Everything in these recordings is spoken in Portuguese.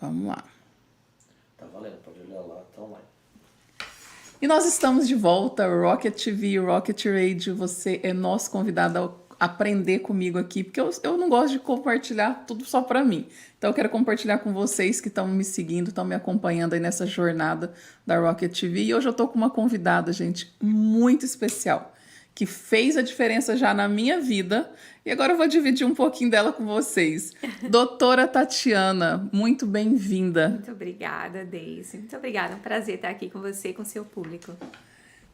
Vamos lá. Tá valendo, pode olhar lá, tá online. E nós estamos de volta, Rocket TV, Rocket Radio. Você é nosso convidado a aprender comigo aqui, porque eu não gosto de compartilhar tudo só para mim. Então eu quero compartilhar com vocês que estão me seguindo, estão me acompanhando aí nessa jornada da Rocket TV. E hoje eu tô com uma convidada, gente, muito especial, que fez a diferença já na minha vida. E agora eu vou dividir um pouquinho dela com vocês. Doutora Tatiana, muito bem-vinda. Muito obrigada, Deise. Muito obrigada. É um prazer estar aqui com você e com o seu público.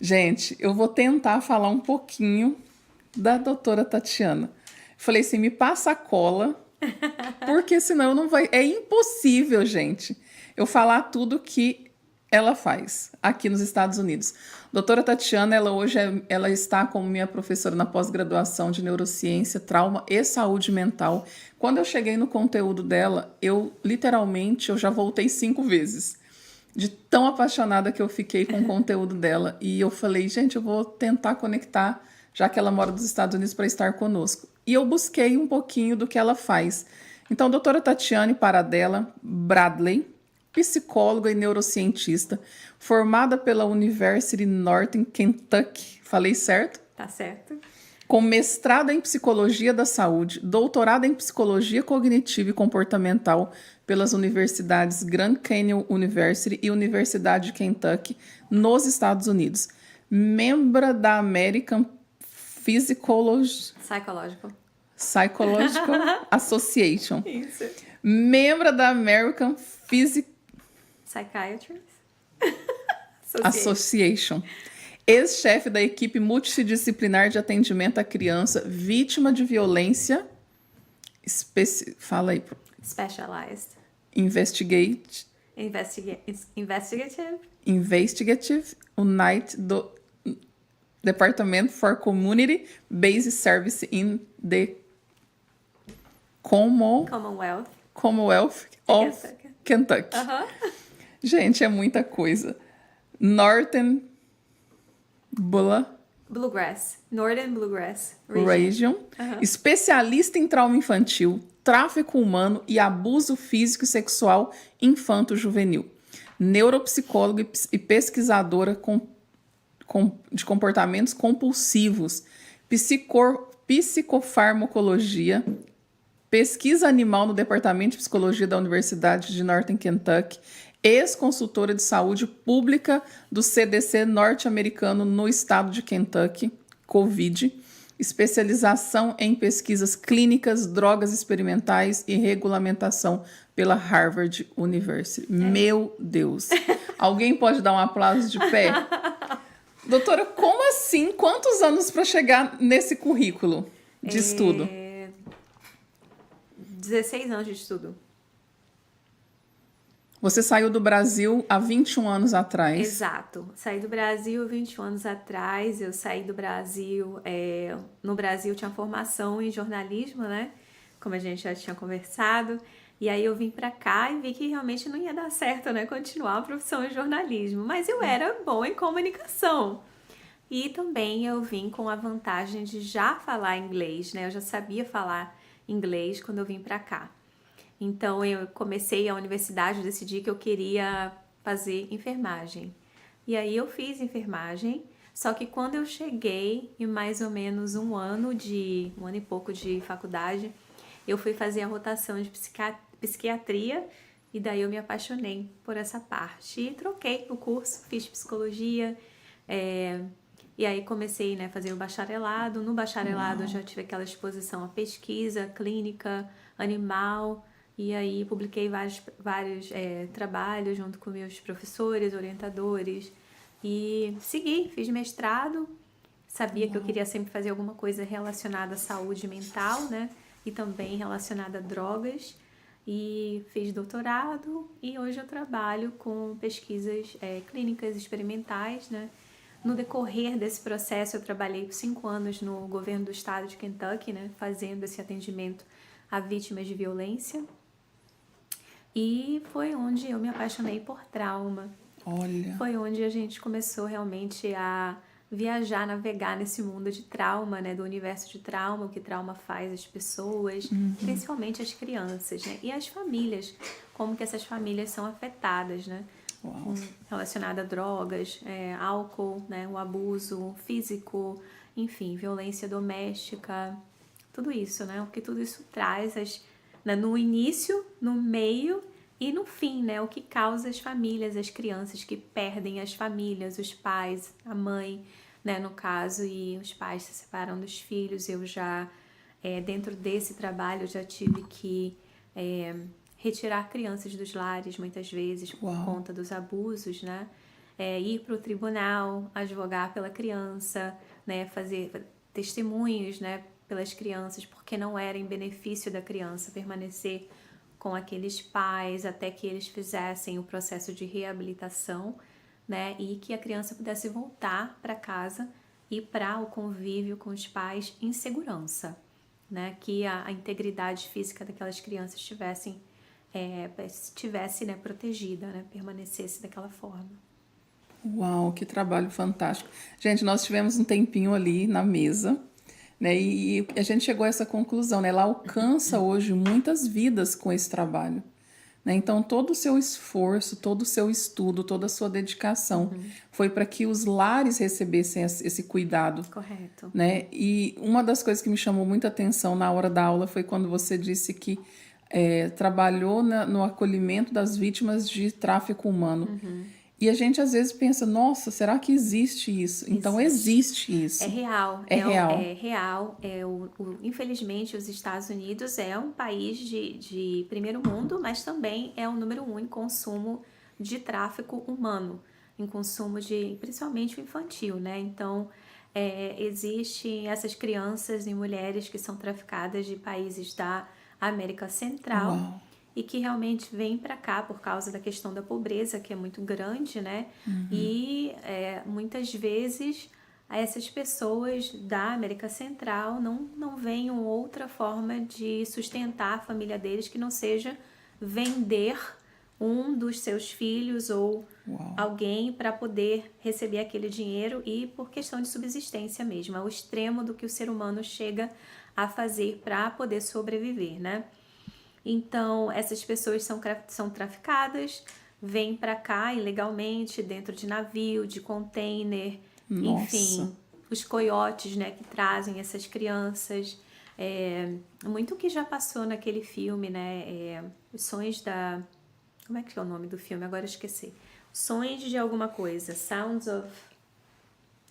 Gente, eu vou tentar falar um pouquinho da doutora Tatiana. Falei assim, me passa a cola, porque senão eu não vai... É impossível, gente, eu falar tudo que ela faz aqui nos Estados Unidos. Doutora Tatiana, ela hoje ela está como minha professora na pós-graduação de Neurociência, Trauma e Saúde Mental. Quando eu cheguei no conteúdo dela, eu já voltei 5 vezes. De tão apaixonada que eu fiquei com o conteúdo dela. E eu falei, gente, eu vou tentar conectar, já que ela mora nos Estados Unidos, para estar conosco. E eu busquei um pouquinho do que ela faz. Então, doutora Tatiane Paradella Bradley, psicóloga e neurocientista, formada pela University Northern Kentucky, falei certo? Tá certo? Com mestrado em Psicologia da Saúde, doutorado em Psicologia Cognitiva e Comportamental pelas universidades Grand Canyon University e Universidade de Kentucky, nos Estados Unidos. Membro da American Psychological Association. Isso. Membro da American Psychiatrist Association. Ex-chefe da equipe multidisciplinar de atendimento à criança vítima de violência. Fala aí. Specialized. Investigative Unit do Department for Community Based Service in the Commonwealth of Kentucky. Gente, é muita coisa. Northern Bluegrass Region. Especialista em trauma infantil, tráfico humano e abuso físico e sexual infanto-juvenil. Neuropsicóloga e pesquisadora de comportamentos compulsivos, psicofarmacologia, pesquisa animal no Departamento de Psicologia da Universidade de Northern Kentucky, ex-consultora de saúde pública do CDC norte-americano no estado de Kentucky, COVID, especialização em pesquisas clínicas, drogas experimentais e regulamentação pela Harvard University. Meu Deus! Alguém pode dar um aplauso de pé? Doutora, como assim? Quantos anos para chegar nesse currículo de estudo? 16 anos de estudo. Você saiu do Brasil há 21 anos atrás. Exato. Saí do Brasil 21 anos atrás. Eu saí do Brasil... No Brasil tinha formação em jornalismo, né? Como a gente já tinha conversado. E aí eu vim pra cá e vi que realmente não ia dar certo, né? Continuar a profissão em jornalismo. Mas eu era boa em comunicação. E também eu vim com a vantagem de já falar inglês, né? Eu já sabia falar inglês quando eu vim pra cá. Então, eu comecei a universidade, decidi que eu queria fazer enfermagem. E aí eu fiz enfermagem, só que quando eu cheguei, em mais ou menos um ano e pouco de faculdade, eu fui fazer a rotação de psiquiatria e daí eu me apaixonei por essa parte. E troquei o curso, fiz psicologia, e aí comecei, né, a fazer o bacharelado. No bacharelado eu já tive aquela exposição à pesquisa clínica, animal. E aí publiquei vários trabalhos junto com meus professores, orientadores. E segui, fiz mestrado. Sabia que eu queria sempre fazer alguma coisa relacionada à saúde mental, né? E também relacionada a drogas. E fiz doutorado e hoje eu trabalho com pesquisas clínicas experimentais, né? No decorrer desse processo eu trabalhei por 5 anos no governo do estado de Kentucky, né? Fazendo esse atendimento a vítimas de violência. E foi onde eu me apaixonei por trauma. Olha. Foi onde a gente começou realmente a viajar, navegar nesse mundo de trauma, né, do universo de trauma, o que trauma faz às pessoas, principalmente as crianças, né, e as famílias, como que essas famílias são afetadas, né, relacionada a drogas, álcool, né, o abuso físico, enfim, violência doméstica, tudo isso, né, o que tudo isso traz né, no início, no meio e no fim, né, o que causa as famílias, as crianças que perdem as famílias, os pais, a mãe, né, no caso, e os pais se separam dos filhos. Eu já, dentro desse trabalho, já tive que retirar crianças dos lares, muitas vezes, por conta dos abusos, né, ir para o tribunal, advogar pela criança, né, fazer testemunhos, né, pelas crianças, porque não era em benefício da criança permanecer com aqueles pais até que eles fizessem o processo de reabilitação, né, e que a criança pudesse voltar para casa e para o convívio com os pais em segurança, né, que a integridade física daquelas crianças estivesse, né, protegida, né, permanecesse daquela forma. Uau, que trabalho fantástico. Gente, nós tivemos um tempinho ali na mesa, né? E a gente chegou a essa conclusão, né? Ela alcança hoje muitas vidas com esse trabalho, né? Então, todo o seu esforço, todo o seu estudo, toda a sua dedicação foi para que os lares recebessem esse cuidado. Correto. Né? E uma das coisas que me chamou muita atenção na hora da aula foi quando você disse que trabalhou no acolhimento das vítimas de tráfico humano. E a gente às vezes pensa, nossa, será que existe isso? Então existe isso. É real. É real. É real. Infelizmente, os Estados Unidos é um país de primeiro mundo, mas também é o número 1 em consumo de tráfico humano, em consumo principalmente o infantil, né? Então, existem essas crianças e mulheres que são traficadas de países da América Central. Uau. E que realmente vem para cá por causa da questão da pobreza, que é muito grande, né? E muitas vezes essas pessoas da América Central não veem outra forma de sustentar a família deles que não seja vender um dos seus filhos ou alguém para poder receber aquele dinheiro, e por questão de subsistência mesmo, é o extremo do que o ser humano chega a fazer para poder sobreviver, né? Então, essas pessoas são traficadas, vêm para cá ilegalmente, dentro de navio, de container, enfim, os coiotes, né, que trazem essas crianças. Muito que já passou naquele filme, né, Os Sonhos da... Como é que é o nome do filme? Agora eu esqueci. Sonhos de alguma coisa, Sounds of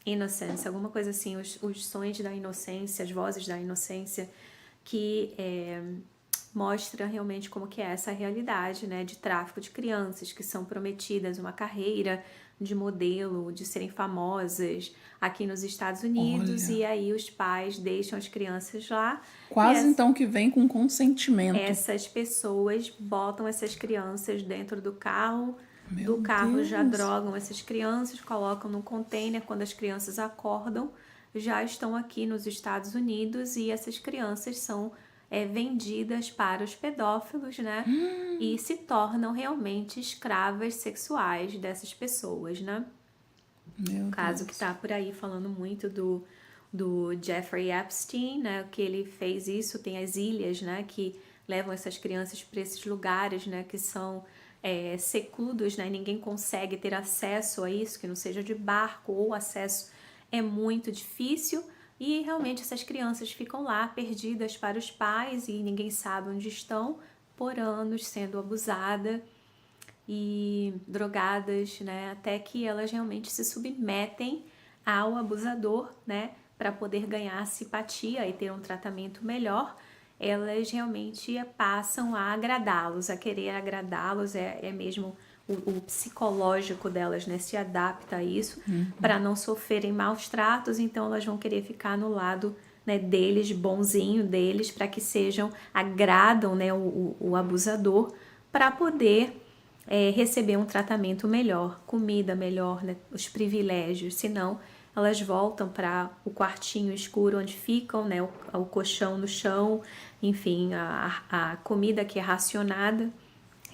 Innocence, alguma coisa assim, os sonhos da inocência, as vozes da inocência, que mostra realmente como que é essa realidade, né, de tráfico de crianças que são prometidas uma carreira de modelo, de serem famosas aqui nos Estados Unidos. Olha. E aí os pais deixam as crianças lá. Quase então que vem com consentimento. Essas pessoas botam essas crianças dentro do carro, Deus. Já drogam essas crianças, colocam no container. Quando as crianças acordam, já estão aqui nos Estados Unidos, e essas crianças são vendidas para os pedófilos, né? E se tornam realmente escravas sexuais dessas pessoas, né? Meu caso Deus. Que está por aí falando muito do Jeffrey Epstein, né? Que ele fez isso. Tem as ilhas, né? Que levam essas crianças para esses lugares, né? Que são secludos, né? Ninguém consegue ter acesso a isso, que não seja de barco, ou acesso é muito difícil. E realmente essas crianças ficam lá perdidas para os pais e ninguém sabe onde estão, por anos sendo abusadas e drogadas, né? Até que elas realmente se submetem ao abusador, né? Para poder ganhar simpatia e ter um tratamento melhor, elas realmente passam a agradá-los, a querer agradá-los, é mesmo... O psicológico delas, né, se adapta a isso, para não sofrerem maus tratos. Então elas vão querer ficar no lado, né, deles, bonzinho deles, para que agradam, né, o abusador, para poder receber um tratamento melhor, comida melhor, né, os privilégios. Senão elas voltam para o quartinho escuro onde ficam, né, o colchão no chão, enfim, a comida que é racionada.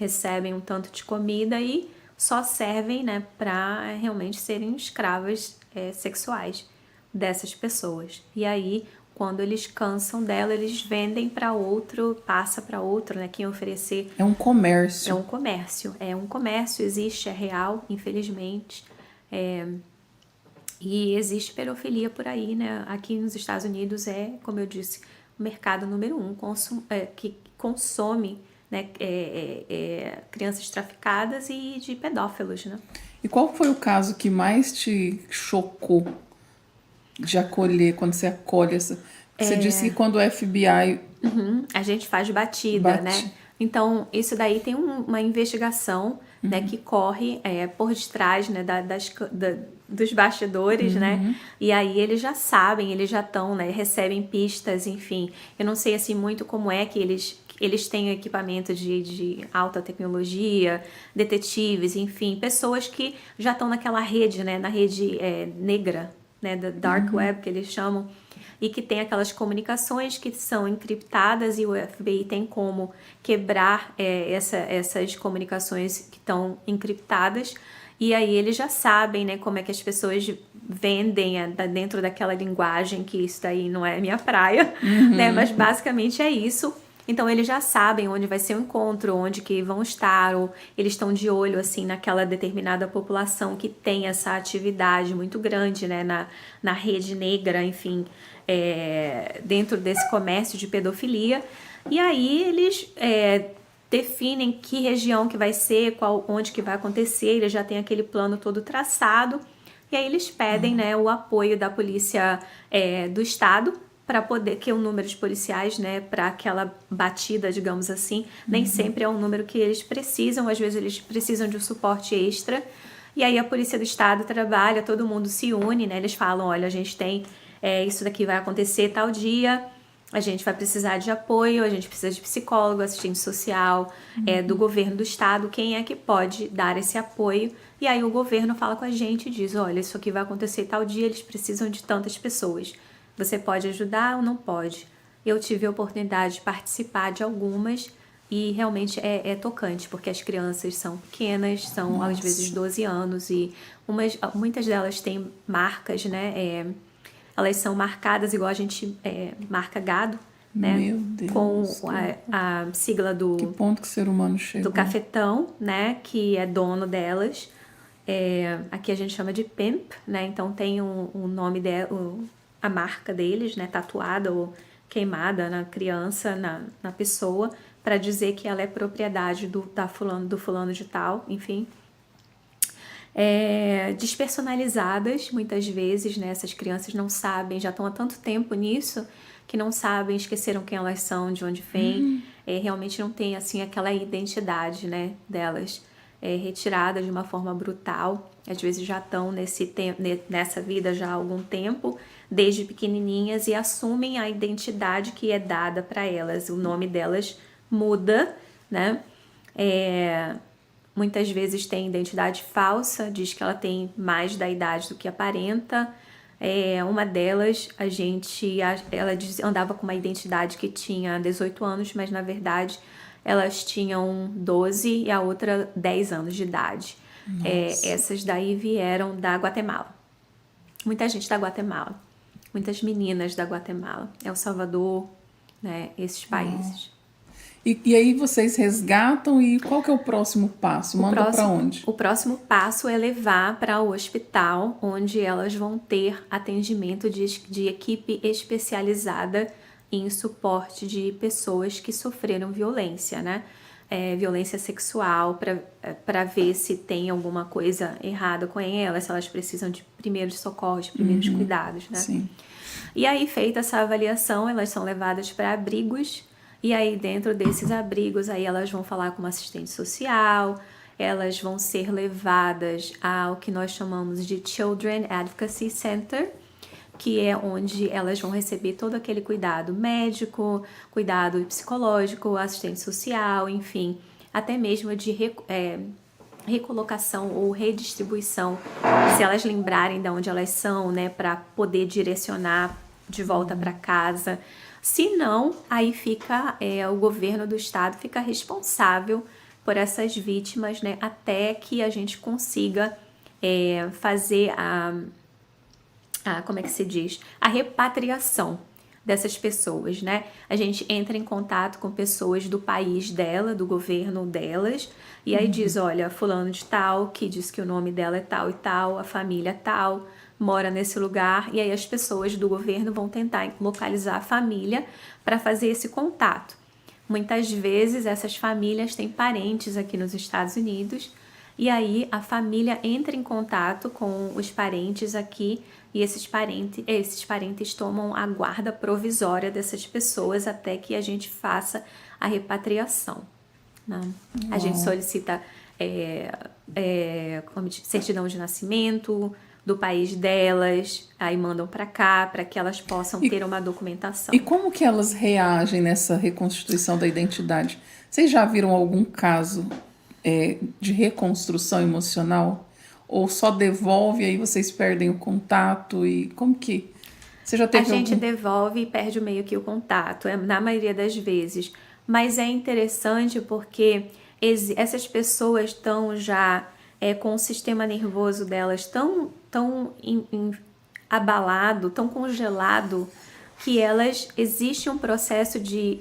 Recebem um tanto de comida e só servem, né, para realmente serem escravas sexuais dessas pessoas. E aí, quando eles cansam dela, eles vendem para outro, passa para outro, né, quem oferecer. É um comércio. É um comércio, existe, é real, infelizmente. E existe pedofilia por aí, né? Aqui nos Estados Unidos como eu disse, o mercado número 1 que consome, né, crianças traficadas e de pedófilos, né? E qual foi o caso que mais te chocou de acolher, quando você acolhe essa... Você disse que quando o FBI... A gente faz batida, né? Então, isso daí tem uma investigação, né, que corre por detrás, né, dos bastidores, né? E aí eles já sabem, eles já estão, né, recebem pistas, enfim. Eu não sei, assim, muito como é que eles têm equipamento de alta tecnologia, detetives, enfim, pessoas que já estão naquela rede, né, na rede negra, né, da dark web, que eles chamam, e que tem aquelas comunicações que são encriptadas e o FBI tem como quebrar essas comunicações que estão encriptadas, e aí eles já sabem, né, como é que as pessoas vendem dentro daquela linguagem, que isso daí não é minha praia, né, mas basicamente é isso. Então eles já sabem onde vai ser o encontro, onde que vão estar, ou eles estão de olho assim naquela determinada população que tem essa atividade muito grande, né, na rede negra, enfim, dentro desse comércio de pedofilia. E aí eles definem que região que vai ser, onde que vai acontecer, eles já têm aquele plano todo traçado. E aí eles pedem, né, o apoio da polícia do estado, para poder, que é o número de policiais, né, para aquela batida, digamos assim, nem sempre é um número que eles precisam, às vezes eles precisam de um suporte extra, e aí a polícia do estado trabalha, todo mundo se une, né, eles falam, olha, a gente tem, isso daqui vai acontecer tal dia, a gente vai precisar de apoio, a gente precisa de psicólogo, assistente social, do governo do estado, quem é que pode dar esse apoio? E aí o governo fala com a gente e diz, olha, isso aqui vai acontecer tal dia, eles precisam de tantas pessoas. Você pode ajudar ou não pode? Eu tive a oportunidade de participar de algumas e realmente é tocante, porque as crianças são pequenas, são às vezes 12 anos e muitas delas têm marcas, né? Elas são marcadas igual a gente marca gado, né? Meu Deus. Com a sigla Que ponto que o ser humano chegou? do cafetão, né? Que é dono delas. Aqui a gente chama de pimp, né? Então tem um nome a marca deles, né, tatuada ou queimada na criança, na pessoa, para dizer que ela é propriedade do fulano de tal, enfim. Despersonalizadas, muitas vezes, né, essas crianças não sabem, já estão há tanto tempo nisso, que não sabem, esqueceram quem elas são, de onde vêm, realmente não tem, assim, aquela identidade, né, delas. Retirada de uma forma brutal, às vezes já estão nessa vida já há algum tempo, desde pequenininhas, e assumem a identidade que é dada para elas, o nome delas muda, né? Muitas vezes tem identidade falsa, diz que ela tem mais da idade do que aparenta. Uma delas, ela andava com uma identidade que tinha 18 anos, mas na verdade elas tinham 12 e a outra 10 anos de idade. Essas daí vieram da Guatemala. Muita gente da Guatemala. Muitas meninas da Guatemala. El Salvador, né? Esses países. E aí vocês resgatam e qual que é o próximo passo? Manda para onde? O próximo passo é levar para o hospital, onde elas vão ter atendimento de equipe especializada em suporte de pessoas que sofreram violência, né? Violência sexual, para ver se tem alguma coisa errada com elas, se elas precisam de primeiros socorros, de primeiros cuidados, né? Sim. E aí, feita essa avaliação, elas são levadas para abrigos, e aí dentro desses abrigos, aí elas vão falar com uma assistente social, elas vão ser levadas ao que nós chamamos de Children Advocacy Center, que é onde elas vão receber todo aquele cuidado médico, cuidado psicológico, assistente social, enfim, até mesmo de recolocação ou redistribuição, se elas lembrarem de onde elas são, né, para poder direcionar de volta para casa. Se não, aí fica o governo do estado fica responsável por essas vítimas, né, até que a gente consiga fazer como é que se diz? A repatriação dessas pessoas, né? A gente entra em contato com pessoas do país dela, do governo delas, e aí diz, olha, fulano de tal, que diz que o nome dela é tal e tal, a família tal, mora nesse lugar, e aí as pessoas do governo vão tentar localizar a família para fazer esse contato. Muitas vezes essas famílias têm parentes aqui nos Estados Unidos, e aí a família entra em contato com os parentes aqui e esses parentes tomam a guarda provisória dessas pessoas até que a gente faça a repatriação, né? A gente solicita certidão de nascimento do país delas, aí mandam para cá para que elas possam ter uma documentação. E como que elas reagem nessa reconstituição da identidade? Vocês já viram algum caso de reconstrução emocional? Ou só devolve e aí vocês perdem o contato? E como que... Você já teve A gente devolve e perde meio que o contato, na maioria das vezes. Mas é interessante porque essas pessoas estão já com o sistema nervoso delas tão abalado, tão congelado, que existe um processo de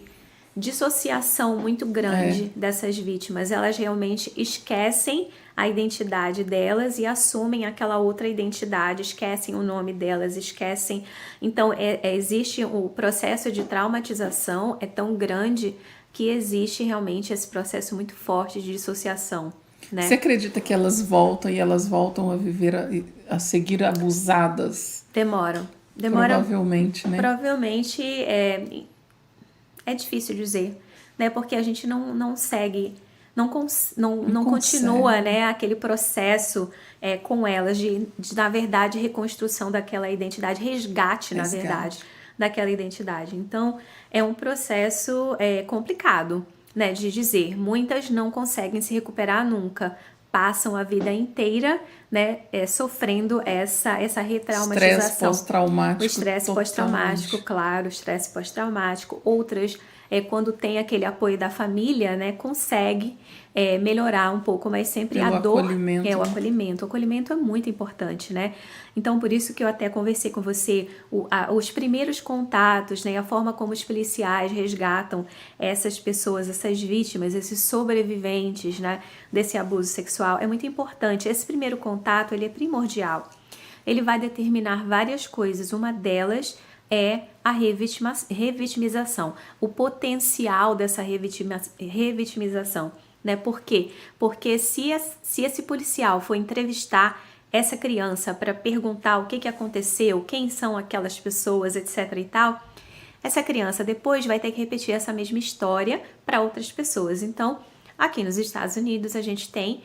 dissociação muito grande dessas vítimas. Elas realmente esquecem a identidade delas e assumem aquela outra identidade, esquecem o nome delas, esquecem. Então, existe o processo de traumatização, é tão grande que existe realmente esse processo muito forte de dissociação, né? Você acredita que elas voltam e elas voltam a viver, a seguir abusadas? Demoram. Provavelmente, né? Provavelmente é difícil dizer, né? Porque a gente não segue, não continua, né, aquele processo com elas de, na verdade, reconstrução daquela identidade, resgate, na verdade, daquela identidade. Então, é um processo complicado, né, de dizer. Muitas não conseguem se recuperar nunca, passam a vida inteira, né, sofrendo essa retraumatização. Estresse pós-traumático. O estresse pós-traumático, claro, o estresse pós-traumático. Outras, quando tem aquele apoio da família, né, consegue melhorar um pouco, mas sempre a dor acolhimento, o acolhimento. O acolhimento é muito importante, né? Então, por isso que eu até conversei com você, os primeiros contatos, né, a forma como os policiais resgatam essas pessoas, essas vítimas, esses sobreviventes, né, desse abuso sexual, é muito importante. Esse primeiro contato, ele é primordial. Ele vai determinar várias coisas. Uma delas é a revitimização, o potencial dessa revitimização, né? Por quê? Porque se esse policial for entrevistar essa criança para perguntar o que aconteceu, quem são aquelas pessoas, etc e tal, essa criança depois vai ter que repetir essa mesma história para outras pessoas. Então, aqui nos Estados Unidos, a gente tem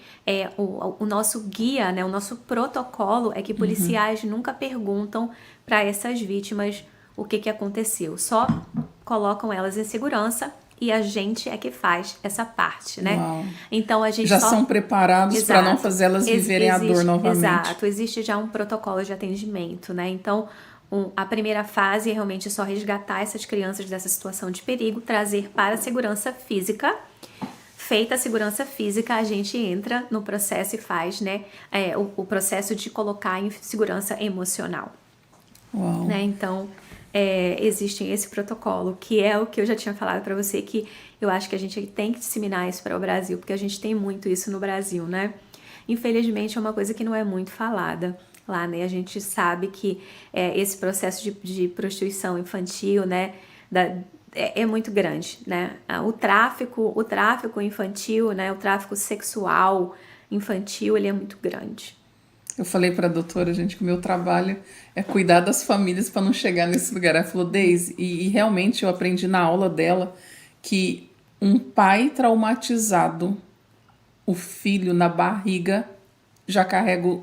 o nosso guia, né, o nosso protocolo é que policiais nunca perguntam para essas vítimas o que aconteceu. Só colocam elas em segurança e a gente é que faz essa parte, né? Uau. Então, a gente já são preparados para não fazer elas viverem a dor novamente. Exato, existe já um protocolo de atendimento, né? Então, a primeira fase é realmente só resgatar essas crianças dessa situação de perigo, trazer para a segurança física. Feita a segurança física, a gente entra no processo e faz, né, o processo de colocar em segurança emocional. Uau. Né? Então, existe esse protocolo, que é o que eu já tinha falado para você, que eu acho que a gente tem que disseminar isso para o Brasil, porque a gente tem muito isso no Brasil, né? Infelizmente, é uma coisa que não é muito falada lá, né? A gente sabe que esse processo de prostituição infantil, né, é muito grande, né? O tráfico infantil, né? O tráfico sexual infantil, ele é muito grande. Eu falei para a doutora, gente, que o meu trabalho é cuidar das famílias para não chegar nesse lugar. Ela falou, Deise, e realmente eu aprendi na aula dela que um pai traumatizado, o filho na barriga já carrega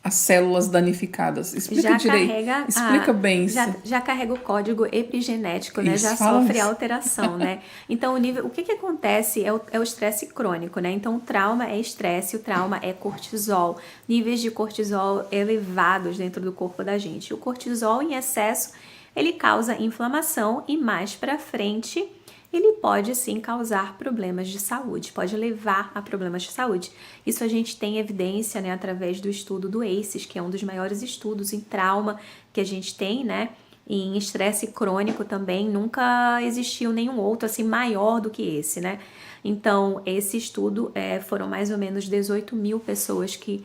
as células danificadas. Explica direito. Explica bem isso. Já carrega o código epigenético, né? Isso, já sofre alteração, né? Então, o que acontece é o estresse crônico, né? Então, o trauma é estresse, o trauma é cortisol. Níveis de cortisol elevados dentro do corpo da gente. O cortisol em excesso, ele causa inflamação e mais pra frente ele pode sim causar problemas de saúde, pode levar a problemas de saúde. Isso a gente tem evidência, né, através do estudo do ACEs, que é um dos maiores estudos em trauma que a gente tem, né? Em estresse crônico também, nunca existiu nenhum outro assim maior do que esse, né? Então, esse estudo foram mais ou menos 18 mil pessoas que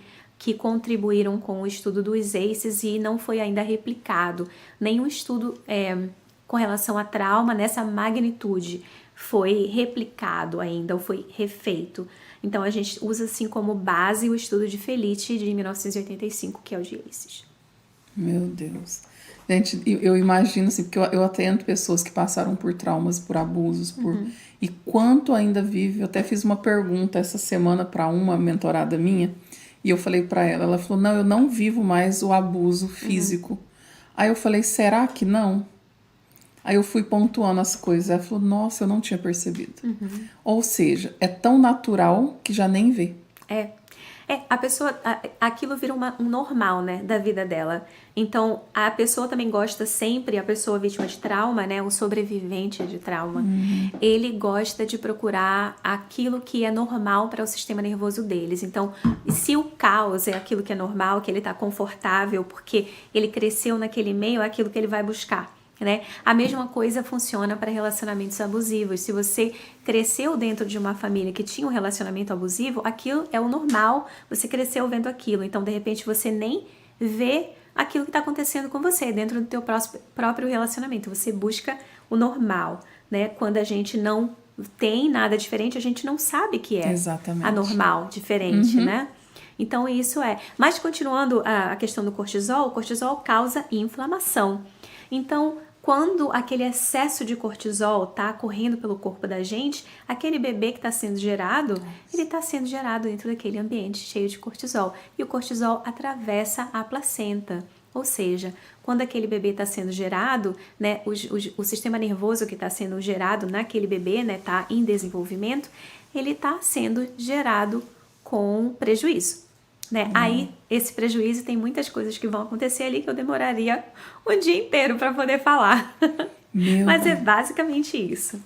contribuíram com o estudo dos ACEs e não foi ainda replicado. Nenhum estudo com relação a trauma nessa magnitude foi replicado ainda, ou foi refeito. Então, a gente usa assim como base o estudo de Felice de 1985, que é o de ACEs. Meu Deus. Gente, eu imagino assim, porque eu atendo pessoas que passaram por traumas, por abusos, e quanto ainda vive. Eu até fiz uma pergunta essa semana para uma mentorada minha, e eu falei para ela falou, não, eu não vivo mais o abuso físico. Aí eu falei, será que não? Aí eu fui pontuando as coisas, ela falou, nossa, eu não tinha percebido. Ou seja, é tão natural que já nem vê. A pessoa, aquilo vira um normal, né, da vida dela. Então, a pessoa também gosta sempre, a pessoa vítima de trauma, né, o sobrevivente de trauma, ele gosta de procurar aquilo que é normal para o sistema nervoso deles. Então, se o caos é aquilo que é normal, que ele está confortável, porque ele cresceu naquele meio, é aquilo que ele vai buscar. Né? A mesma coisa funciona para relacionamentos abusivos. Se você cresceu dentro de uma família que tinha um relacionamento abusivo, aquilo é o normal, você cresceu vendo aquilo. Então, de repente, você nem vê aquilo que está acontecendo com você dentro do teu próprio relacionamento. Você busca o normal, né? Quando a gente não tem nada diferente, a gente não sabe que é anormal, diferente, né? Então, isso é. Mas, continuando a questão do cortisol, o cortisol causa inflamação. Então, quando aquele excesso de cortisol está correndo pelo corpo da gente, aquele bebê que está sendo gerado, ele está sendo gerado dentro daquele ambiente cheio de cortisol. E o cortisol atravessa a placenta. Ou seja, quando aquele bebê está sendo gerado, né, o sistema nervoso que está sendo gerado naquele bebê, né, está em desenvolvimento, ele está sendo gerado com prejuízo. Né? Aí, esse prejuízo, tem muitas coisas que vão acontecer ali que eu demoraria o dia inteiro para poder falar. Mas é basicamente isso.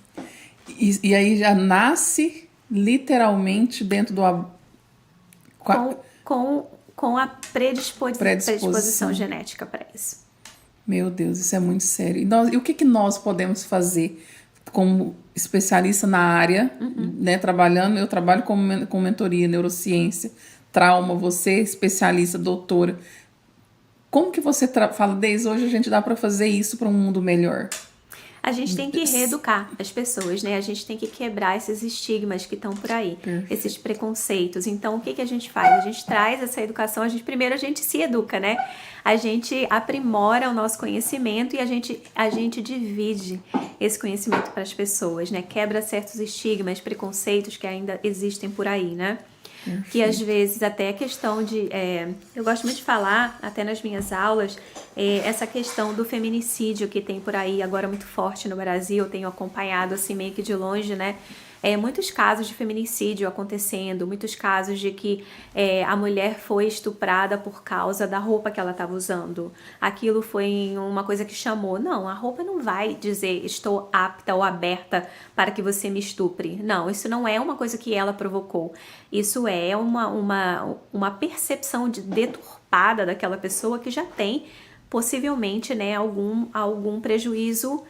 E aí já nasce literalmente dentro do... Com a predisposição genética para isso. Meu Deus, isso é muito sério. E o que nós podemos fazer como especialista na área, né, trabalhando? Eu trabalho com mentoria, neurociência, trauma, você especialista, doutora. Como que você fala, desde hoje a gente dá para fazer isso para um mundo melhor? A gente tem que reeducar as pessoas, né? A gente tem que quebrar esses estigmas que estão por aí, esses preconceitos. Então, o que a gente faz? A gente traz essa educação, primeiro a gente se educa, né? A gente aprimora o nosso conhecimento e a gente divide esse conhecimento para as pessoas, né? Quebra certos estigmas, preconceitos que ainda existem por aí, né? Que às vezes até a questão de... eu gosto muito de falar, até nas minhas aulas, essa questão do feminicídio que tem por aí agora muito forte no Brasil. Eu tenho acompanhado assim meio que de longe, né? Muitos casos de feminicídio acontecendo, muitos casos de que a mulher foi estuprada por causa da roupa que ela estava usando. Aquilo foi uma coisa que chamou. Não, a roupa não vai dizer estou apta ou aberta para que você me estupre. Não, isso não é uma coisa que ela provocou. Isso é uma percepção deturpada daquela pessoa que já tem possivelmente, né, algum prejuízo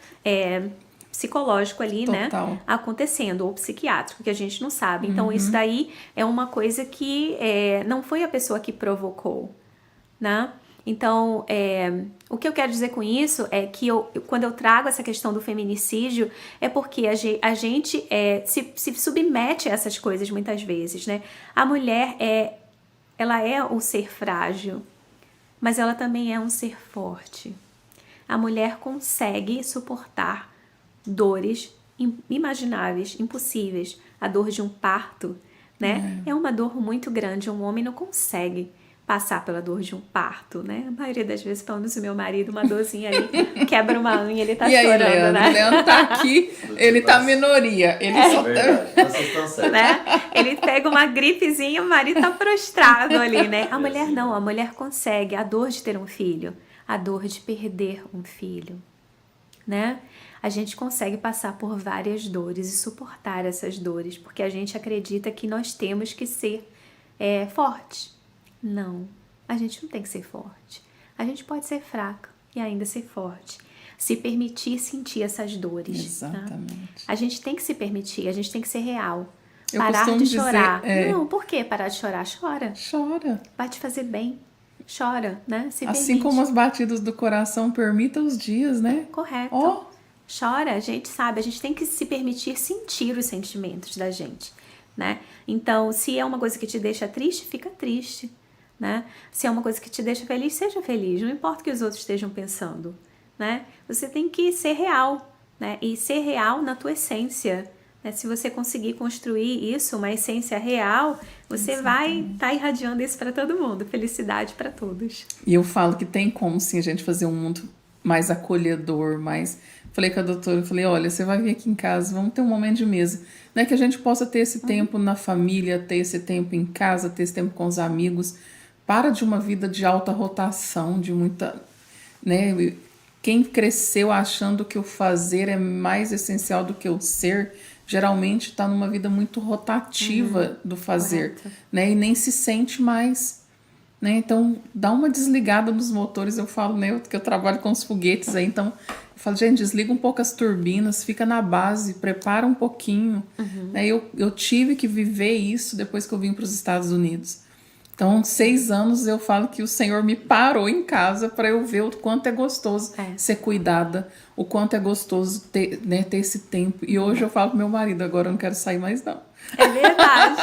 psicológico ali, Total. né, acontecendo, ou psiquiátrico, que a gente não sabe. Então, isso daí é uma coisa que não foi a pessoa que provocou, né? Então, o que eu quero dizer com isso é que quando eu trago essa questão do feminicídio, é porque a gente se submete a essas coisas muitas vezes, né? A mulher ela é um ser frágil, mas ela também é um ser forte. A mulher consegue suportar dores imagináveis, impossíveis. A dor de um parto, né? É uma dor muito grande. Um homem não consegue passar pela dor de um parto, né? A maioria das vezes, pelo menos o meu marido, uma dorzinha ali, quebra uma unha, ele tá chorando, Leandro, né? O Leandro tá aqui, ele tá minoria. Ele só Verdade, vocês estão certos. Né? Ele pega uma gripezinha, o marido tá prostrado ali, né? A mulher não, a mulher consegue. A dor de ter um filho, a dor de perder um filho, né? a gente consegue passar por várias dores e suportar essas dores, porque a gente acredita que nós temos que ser fortes. Não, a gente não tem que ser forte. A gente pode ser fraca e ainda ser forte. Se permitir sentir essas dores. Exatamente. Tá? A gente tem que se permitir, a gente tem que ser real. Eu Parar costumo de dizer, chorar. Não, por que parar de chorar? Chora. Chora. Vai te fazer bem. Chora, né? Se Assim permite. como as batidas do coração permitam os dias, né? Correto. Ó. Chora, a gente sabe, a gente tem que se permitir sentir os sentimentos da gente, né? Então, se é uma coisa que te deixa triste, fica triste, né? Se é uma coisa que te deixa feliz, seja feliz, não importa o que os outros estejam pensando, né? Você tem que ser real, né? E ser real na tua essência, né? Se você conseguir construir isso, uma essência real, você vai estar irradiando isso para todo mundo, felicidade para todos. E eu falo que tem como sim a gente fazer um mundo mais acolhedor, mais... Falei com a doutora, falei, olha, você vai vir aqui em casa, vamos ter um momento de mesa, né? Que a gente possa ter esse tempo na família, ter esse tempo em casa, ter esse tempo com os amigos. Para de uma vida de alta rotação, de muita... né? Quem cresceu achando que o fazer é mais essencial do que o ser, geralmente está numa vida muito rotativa do fazer, né? E nem se sente mais, né? Então, dá uma desligada nos motores. Eu falo, né? Que eu trabalho com os foguetes aí, então... Eu falo, gente, desliga um pouco as turbinas, fica na base, prepara um pouquinho. Né? Eu tive que viver isso depois que eu vim para os Estados Unidos. Então, 6 anos eu falo que o Senhor me parou em casa para eu ver o quanto é gostoso ser cuidada, o quanto é gostoso ter, né, ter esse tempo. E hoje eu falo pro meu marido, agora eu não quero sair mais não. É verdade.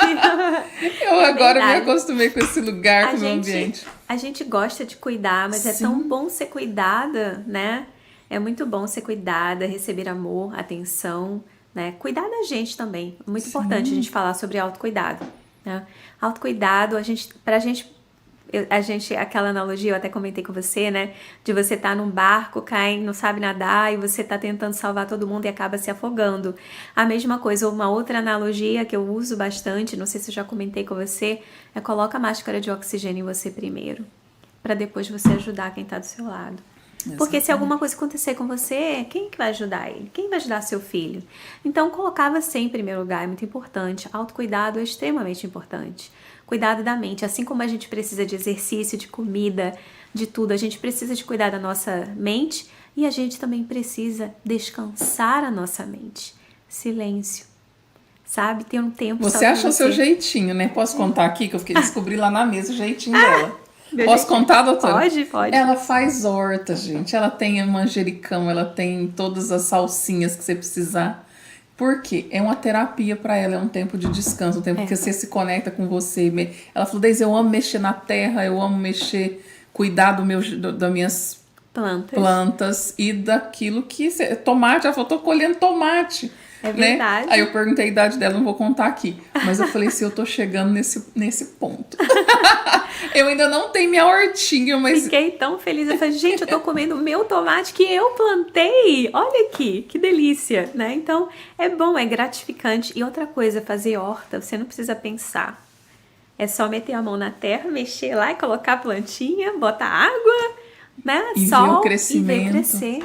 Eu agora me acostumei com esse lugar, com o meu ambiente. A gente gosta de cuidar, mas é tão bom ser cuidada, né? É muito bom ser cuidada, receber amor, atenção, né? Cuidar da gente também. É muito importante a gente falar sobre autocuidado, né? Autocuidado, aquela analogia, eu até comentei com você, né? De você estar num barco, cai, não sabe nadar e você tá tentando salvar todo mundo e acaba se afogando. A mesma coisa, uma outra analogia que eu uso bastante, não sei se eu já comentei com você, é coloca a máscara de oxigênio em você primeiro, para depois você ajudar quem tá do seu lado. Porque se alguma coisa acontecer com você, quem que vai ajudar ele? Quem vai ajudar seu filho? Então, colocar você em primeiro lugar é muito importante. Autocuidado é extremamente importante. Cuidado da mente. Assim como a gente precisa de exercício, de comida, de tudo, a gente precisa de cuidar da nossa mente e a gente também precisa descansar a nossa mente. Silêncio. Sabe? Ter um tempo Você acha o seu jeitinho, né? Posso contar aqui que eu descobri lá na mesa o jeitinho dela. Posso contar, doutora? Pode. Ela faz horta, gente. Ela tem manjericão, ela tem todas as salsinhas que você precisar. Por quê? É uma terapia para ela, é um tempo de descanso, um tempo que você se conecta com você. Ela falou, Deise, eu amo mexer na terra, eu amo cuidar das minhas plantas e daquilo que... Tomate, ela falou, tô colhendo tomate. É verdade. Né? Aí eu perguntei a idade dela, não vou contar aqui. Mas eu falei assim, eu tô chegando nesse ponto. Eu ainda não tenho minha hortinha, mas... Fiquei tão feliz. Eu falei, gente, eu tô comendo o meu tomate que eu plantei. Olha aqui, que delícia, né? Então, é bom, é gratificante. E outra coisa, fazer horta, você não precisa pensar. É só meter a mão na terra, mexer lá e colocar a plantinha, botar água, né? E sol, ver o crescimento. E ver crescer.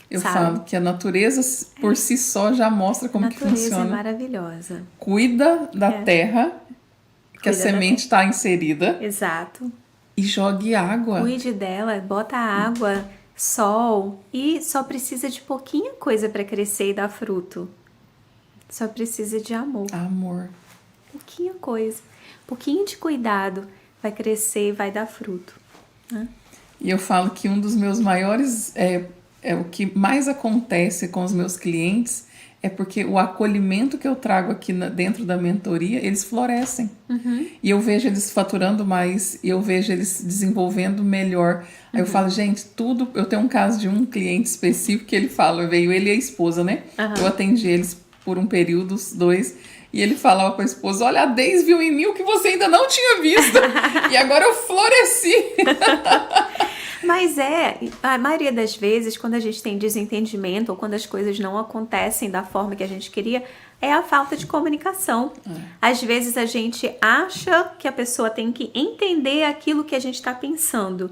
Eu falo que a natureza por si só já mostra como que funciona. A natureza é maravilhosa. Cuida da terra, que a semente está inserida. Exato. E jogue água. Cuide dela, bota água, sol. E só precisa de pouquinha coisa para crescer e dar fruto. Só precisa de amor. Amor. Pouquinha coisa. Pouquinho de cuidado vai crescer e vai dar fruto. Né? E eu falo que um dos meus maiores... o que mais acontece com os meus clientes é porque o acolhimento que eu trago aqui dentro da mentoria, eles florescem. E eu vejo eles faturando mais, e eu vejo eles desenvolvendo melhor. Aí eu falo, gente, tudo... Eu tenho um caso de um cliente específico que ele fala, veio ele e a esposa, né? Eu atendi eles por um período, os 2, e ele falava com a esposa, olha, a Deise viu em mim o que você ainda não tinha visto, e agora eu floresci. Mas a maioria das vezes, quando a gente tem desentendimento ou quando as coisas não acontecem da forma que a gente queria, é a falta de comunicação. Às vezes a gente acha que a pessoa tem que entender aquilo que a gente está pensando.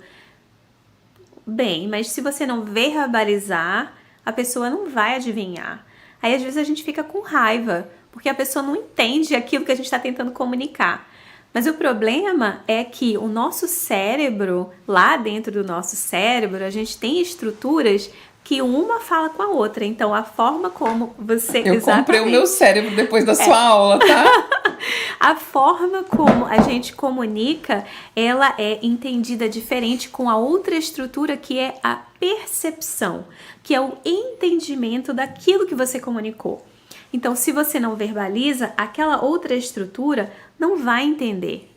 Bem, mas se você não verbalizar, a pessoa não vai adivinhar. Aí às vezes a gente fica com raiva, porque a pessoa não entende aquilo que a gente está tentando comunicar. Mas o problema é que o nosso cérebro, lá dentro do nosso cérebro, a gente tem estruturas que uma fala com a outra. Então, a forma como você... Eu comprei o meu cérebro depois da sua aula, tá? A forma como a gente comunica, ela é entendida diferente com a outra estrutura, que é a percepção, que é o entendimento daquilo que você comunicou. Então, se você não verbaliza, aquela outra estrutura não vai entender.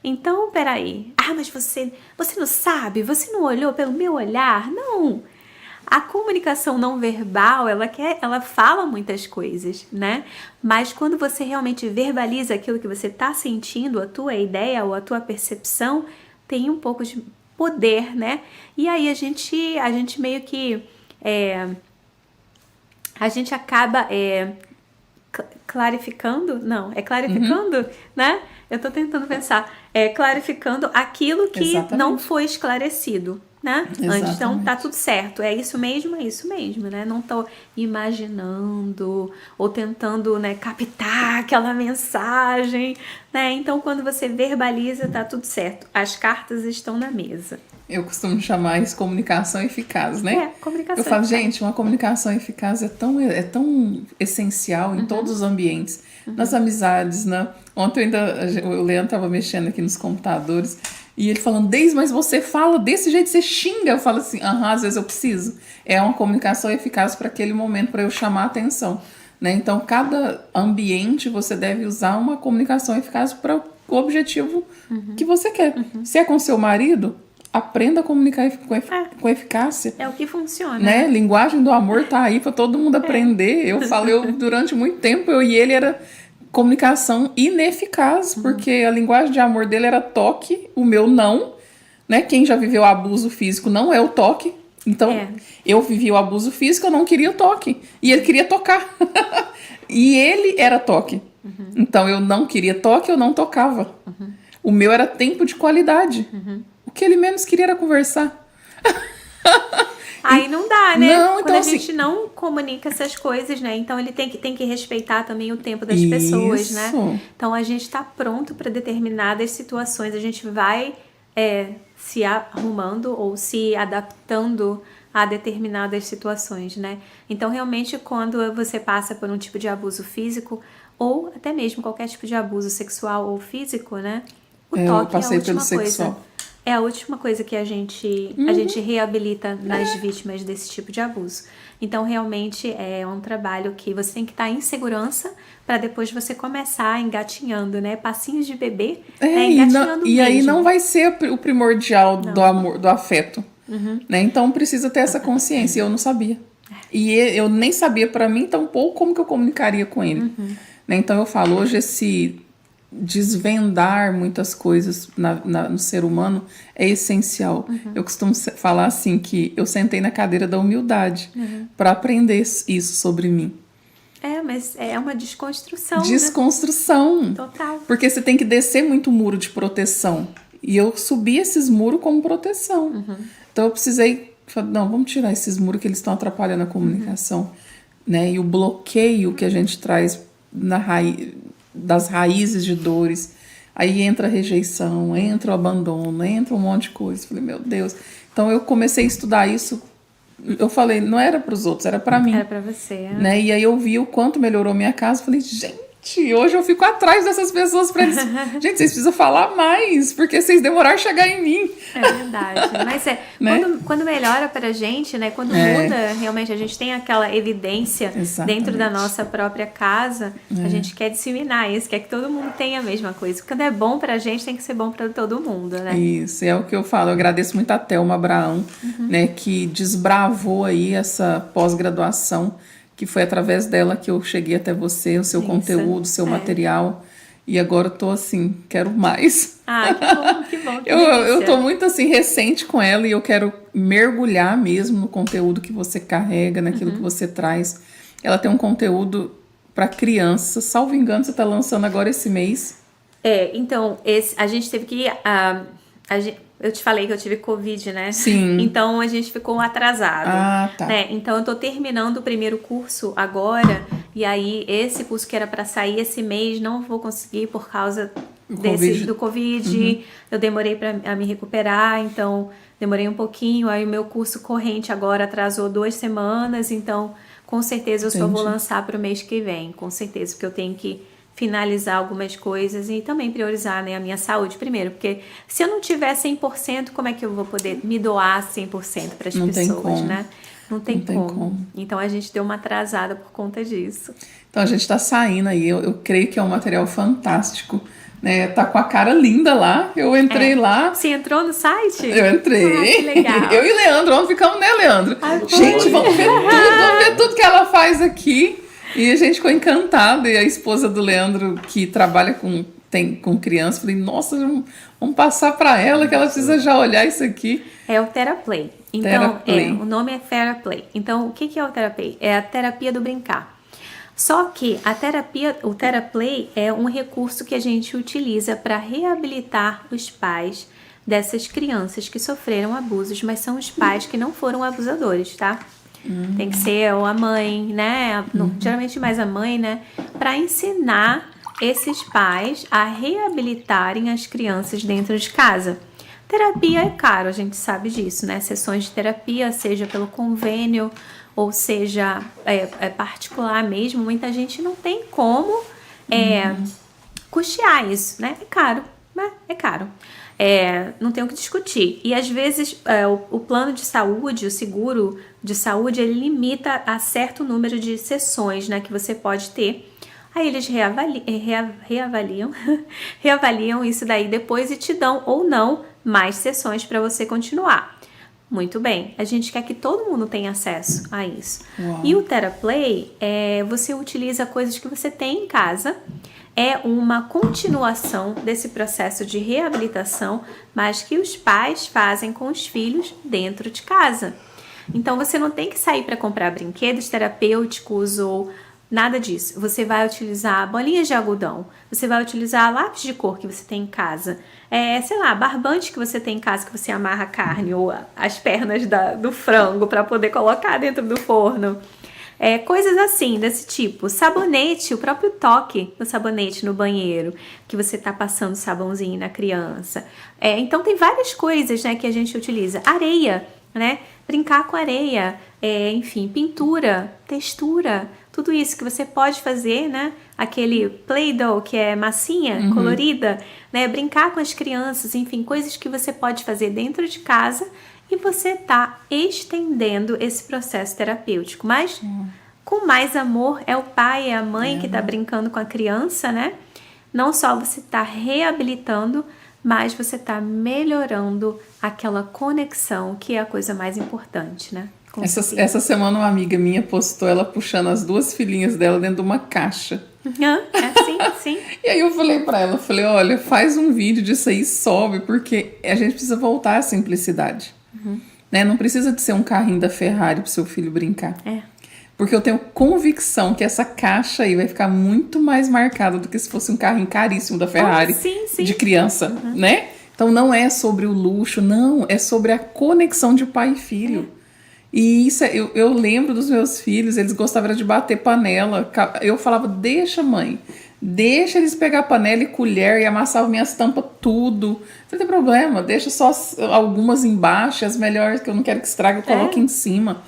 Então, peraí. Mas você não sabe? Você não olhou pelo meu olhar? Não. A comunicação não verbal, ela fala muitas coisas, né? Mas quando você realmente verbaliza aquilo que você está sentindo, a tua ideia ou a tua percepção, tem um pouco de poder, né? E aí a gente meio que... a gente acaba... clarificando? Não, é clarificando, né? Eu tô tentando pensar. Clarificando aquilo que não foi esclarecido, né? Antes, então tá tudo certo. É isso mesmo, né? Não tô imaginando ou tentando, né, captar aquela mensagem, né? Então, quando você verbaliza, tá tudo certo. As cartas estão na mesa. Eu costumo chamar isso comunicação eficaz, né? Comunicação Eu falo, eficaz. gente, uma comunicação eficaz é tão essencial em todos os ambientes, nas amizades, né? Ontem o Leandro estava mexendo aqui nos computadores e ele falando, Deise, mas você fala desse jeito, você xinga. Eu falo assim, às vezes eu preciso. É uma comunicação eficaz para aquele momento, para eu chamar a atenção, né? Então, cada ambiente você deve usar uma comunicação eficaz para o objetivo que você quer. Se é com seu marido... Aprenda a comunicar com eficácia. É o que funciona. Né? Linguagem do amor tá aí para todo mundo aprender. Durante muito tempo, eu e ele era comunicação ineficaz, porque a linguagem de amor dele era toque, o meu não. Né? Quem já viveu abuso físico não é o toque. Então, eu vivi o abuso físico, eu não queria o toque. E ele queria tocar. E ele era toque. Então, eu não queria toque, eu não tocava. O meu era tempo de qualidade. O que ele menos queria era conversar. Aí não dá, né? Não, Quando então, a gente não comunica essas coisas, né? Então ele tem que respeitar também o tempo das pessoas, né? Então a gente tá pronto para determinadas situações. A gente vai se arrumando ou se adaptando a determinadas situações, né? Então realmente quando você passa por um tipo de abuso físico ou até mesmo qualquer tipo de abuso sexual ou físico, né? O toque é a última coisa. É a última coisa que a gente reabilita nas vítimas desse tipo de abuso. Então, realmente, é um trabalho que você tem que estar em segurança para depois você começar engatinhando, né? Passinhos de bebê, engatinhando e mesmo. aí não vai ser o primordial do amor, do afeto. Né? Então, precisa ter essa consciência. Eu não sabia. E eu nem sabia para mim, tampouco, como que eu comunicaria com ele. Né? Então, eu falo, hoje esse... desvendar muitas coisas no ser humano é essencial. Eu costumo falar assim que eu sentei na cadeira da humildade para aprender isso sobre mim. Mas é uma desconstrução. Desconstrução. Né? Total. Porque você tem que descer muito muro de proteção. E eu subi esses muros como proteção. Então eu precisei falar, não, vamos tirar esses muros que eles estão atrapalhando a comunicação. Né? E o bloqueio que a gente traz das raízes de dores, aí entra a rejeição, entra o abandono, entra um monte de coisa. Falei, meu Deus. Então eu comecei a estudar isso. Eu falei, não era para os outros, era para mim. Era para você. Né? E aí eu vi o quanto melhorou minha casa. Falei, gente, hoje eu fico atrás dessas pessoas para eles. Gente, vocês precisam falar mais, porque vocês demoraram a chegar em mim. É verdade. Mas né? quando melhora pra gente, né? Quando muda, realmente a gente tem aquela evidência dentro da nossa própria casa, a gente quer disseminar isso, quer que todo mundo tenha a mesma coisa. Quando é bom pra gente, tem que ser bom pra todo mundo, né? Isso, é o que eu falo. Eu agradeço muito a Thelma Abraão, né? Que desbravou aí essa pós-graduação, que foi através dela que eu cheguei até você, o seu conteúdo, o seu material. E agora eu tô assim, quero mais. Que bom. Eu tô muito assim, recente com ela e eu quero mergulhar mesmo no conteúdo que você carrega, naquilo que você traz. Ela tem um conteúdo para criança, salvo engano, você tá lançando agora esse mês. Então, a gente teve que... Eu te falei que eu tive Covid, né? Sim. Então a gente ficou atrasado. Ah, tá. Né? Então eu tô terminando o primeiro curso agora. E aí esse curso que era para sair esse mês não vou conseguir por causa do Covid. Eu demorei para me recuperar, então demorei um pouquinho. Aí o meu curso corrente agora atrasou 2 semanas. Então com certeza eu só vou lançar para o mês que vem. Com certeza, porque eu tenho que finalizar algumas coisas e também priorizar, né, a minha saúde primeiro, porque se eu não tiver 100%, como é que eu vou poder me doar 100% para as pessoas, né? Não tem como. Então a gente deu uma atrasada por conta disso. Então a gente tá saindo aí, eu creio que é um material fantástico, né? Tá com a cara linda lá, eu entrei lá. Você entrou no site? Eu entrei. Ah, que legal. Eu e Leandro, onde ficamos, né, Leandro? Gente, vamos ver tudo que ela faz aqui. E a gente ficou encantada, e a esposa do Leandro, que trabalha com criança, falei, nossa, vamos passar para ela, que ela precisa já olhar isso aqui. É o TheraPlay. Então, o nome é TheraPlay. Então, o que é o TheraPlay? É a terapia do brincar. Só que o TheraPlay é um recurso que a gente utiliza para reabilitar os pais dessas crianças que sofreram abusos, mas são os pais que não foram abusadores, tá? Tem que ser ou a mãe, né? Geralmente mais a mãe, né? Para ensinar esses pais a reabilitarem as crianças dentro de casa. Terapia é caro, a gente sabe disso, né? Sessões de terapia, seja pelo convênio ou seja particular mesmo, muita gente não tem como custear isso, né? É caro, né? É caro. Não tem o que discutir. E às vezes o plano de saúde, o seguro de saúde, ele limita a certo número de sessões, né, que você pode ter. Aí eles reavaliam isso daí depois e te dão ou não mais sessões para você continuar. Muito bem, a gente quer que todo mundo tenha acesso a isso. Uau. E o TheraPlay, você utiliza coisas que você tem em casa. É uma continuação desse processo de reabilitação, mas que os pais fazem com os filhos dentro de casa. Então, você não tem que sair para comprar brinquedos terapêuticos ou nada disso. Você vai utilizar bolinhas de algodão, você vai utilizar lápis de cor que você tem em casa, barbante que você tem em casa que você amarra a carne ou as pernas do frango para poder colocar dentro do forno. Coisas assim, desse tipo. Sabonete, o próprio toque do sabonete no banheiro, que você tá passando sabãozinho na criança. Então tem várias coisas, né, que a gente utiliza. Areia, né? Brincar com areia, enfim, pintura, textura, tudo isso que você pode fazer, né? Aquele Play-Doh que é massinha, colorida, né? Brincar com as crianças, enfim, coisas que você pode fazer dentro de casa. E você está estendendo esse processo terapêutico. Mas com mais amor, é o pai, é a mãe que está brincando com a criança, né? Não só você está reabilitando, mas você está melhorando aquela conexão, que é a coisa mais importante, né? Essa semana uma amiga minha postou ela puxando as 2 filhinhas dela dentro de uma caixa. Sim. E aí eu falei pra ela, olha, faz um vídeo disso aí, sobe, porque a gente precisa voltar à simplicidade. Né? Não precisa de ser um carrinho da Ferrari pro seu filho brincar. Porque eu tenho convicção que essa caixa aí vai ficar muito mais marcada do que se fosse um carrinho caríssimo da Ferrari de criança, né? Então não é sobre o luxo, não, é sobre a conexão de pai e filho. E isso, eu lembro dos meus filhos, eles gostavam de bater panela. Eu falava, deixa mãe, deixa eles pegar panela e colher e amassar minhas tampas tudo. Não tem problema, deixa só algumas embaixo, as melhores que eu não quero que estrague, eu coloque em cima.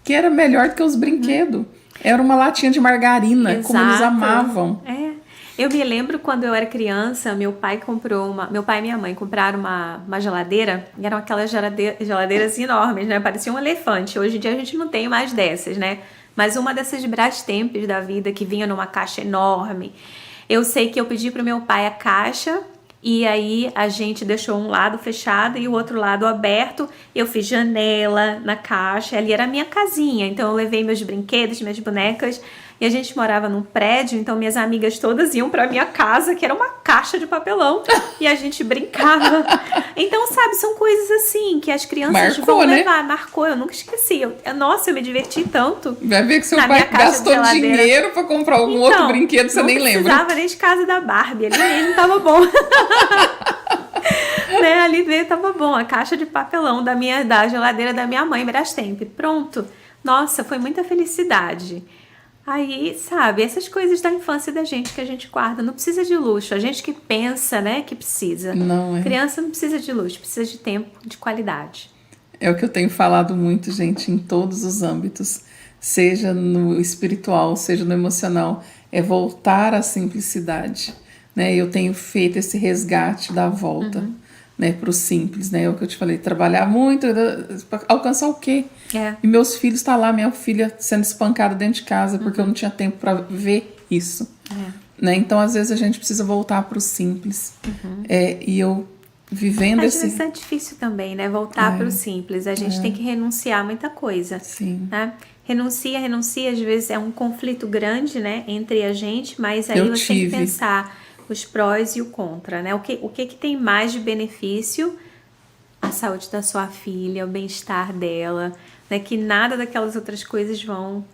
Que era melhor do que os brinquedos. Era uma latinha de margarina, exato, como eles amavam. Eu me lembro quando eu era criança, meu pai e minha mãe compraram uma geladeira, e eram aquelas geladeiras enormes, né? Parecia um elefante. Hoje em dia a gente não tem mais dessas, né? Mas uma dessas Brastemp da vida, que vinha numa caixa enorme. Eu sei que eu pedi pro meu pai a caixa, e aí a gente deixou um lado fechado e o outro lado aberto. Eu fiz janela na caixa, ali era a minha casinha. Então eu levei meus brinquedos, minhas bonecas. E a gente morava num prédio, então minhas amigas todas iam pra minha casa, que era uma caixa de papelão, e a gente brincava. Então, sabe, são coisas assim, que as crianças vão levar. Né? Marcou, eu nunca esqueci. Nossa, eu me diverti tanto. Vai ver que seu pai gastou dinheiro pra comprar algum outro brinquedo, você nem lembra. Não precisava nem de casa da Barbie, ele mesmo tava bom. né? Ali dentro tava bom, a caixa de papelão da geladeira da minha mãe, Brastemp. Pronto. Nossa, foi muita felicidade. Aí, sabe, essas coisas da infância da gente que a gente guarda, não precisa de luxo. A gente que pensa, né, que precisa. Não é. Criança não precisa de luxo, precisa de tempo, de qualidade. É o que eu tenho falado muito, gente, em todos os âmbitos, seja no espiritual, seja no emocional, é voltar à simplicidade, né? Eu tenho feito esse resgate da volta, né, para o simples, né? É o que eu te falei, trabalhar muito, para alcançar o quê? É. E meus filhos tá lá, minha filha sendo espancada dentro de casa porque eu não tinha tempo para ver isso, né? Então às vezes a gente precisa voltar para o simples, e eu vivendo Às esse... vezes é difícil também, né? Voltar para o simples. A gente tem que renunciar a muita coisa. Sim. Né? Renuncia, às vezes é um conflito grande, né? Entre a gente, mas aí Eu você tem que tive. pensar os prós e o contra, né? O que tem mais de benefício? A saúde da sua filha, o bem-estar dela, né? Que nada daquelas outras coisas vão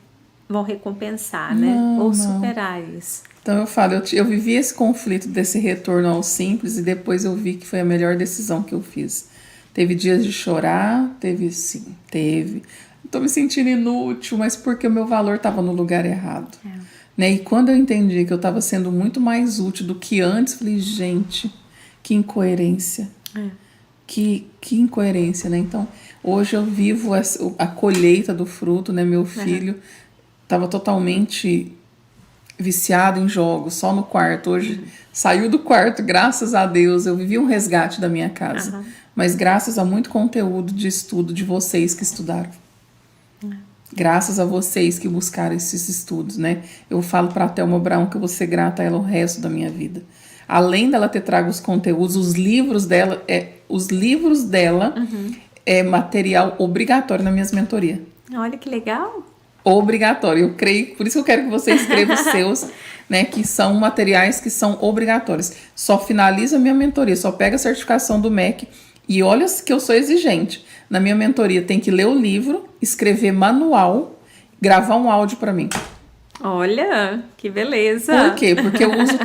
recompensar, né? Ou superar isso. Então eu falo, eu vivi esse conflito desse retorno ao simples e depois eu vi que foi a melhor decisão que eu fiz. Teve dias de chorar, teve. Tô me sentindo inútil, mas porque o meu valor estava no lugar errado. Né? E quando eu entendi que eu estava sendo muito mais útil do que antes, falei, gente, que incoerência. Que incoerência, né? Então, hoje eu vivo a colheita do fruto, né? Meu filho estava totalmente viciado em jogos, só no quarto. Hoje saiu do quarto, graças a Deus. Eu vivi um resgate da minha casa. Mas graças a muito conteúdo de estudo de vocês que estudaram. Graças a vocês que buscaram esses estudos, né? Eu falo para a Thelma Brown que eu vou ser grata a ela o resto da minha vida. Além dela ter trago os conteúdos, os livros dela é material obrigatório nas minhas mentorias. Olha que legal. Obrigatório. Eu creio, por isso que eu quero que você escreva os seus, né? Que são materiais que são obrigatórios. Só finaliza a minha mentoria, só pega a certificação do MEC. E olha que eu sou exigente. Na minha mentoria tem que ler o livro, escrever manual, gravar um áudio para mim. Olha, que beleza. Por quê? Porque eu uso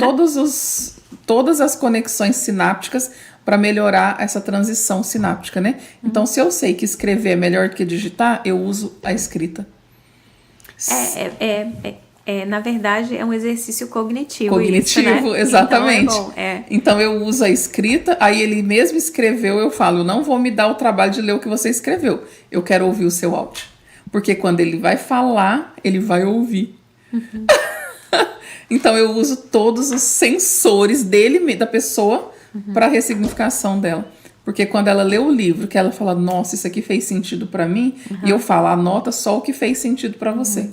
todas as conexões sinápticas para melhorar essa transição sináptica, né? Então, se eu sei que escrever é melhor do que digitar, eu uso a escrita. Na verdade, é um exercício cognitivo. Cognitivo, isso, né? exatamente. Então, é bom, Então, eu uso a escrita, aí ele mesmo escreveu, eu falo, não vou me dar o trabalho de ler o que você escreveu. Eu quero ouvir o seu áudio. Porque quando ele vai falar, ele vai ouvir. Então, eu uso todos os sensores dele, da pessoa, para a ressignificação dela. Porque quando ela lê o livro, que ela fala, nossa, isso aqui fez sentido para mim, e eu falo, anota só o que fez sentido para você.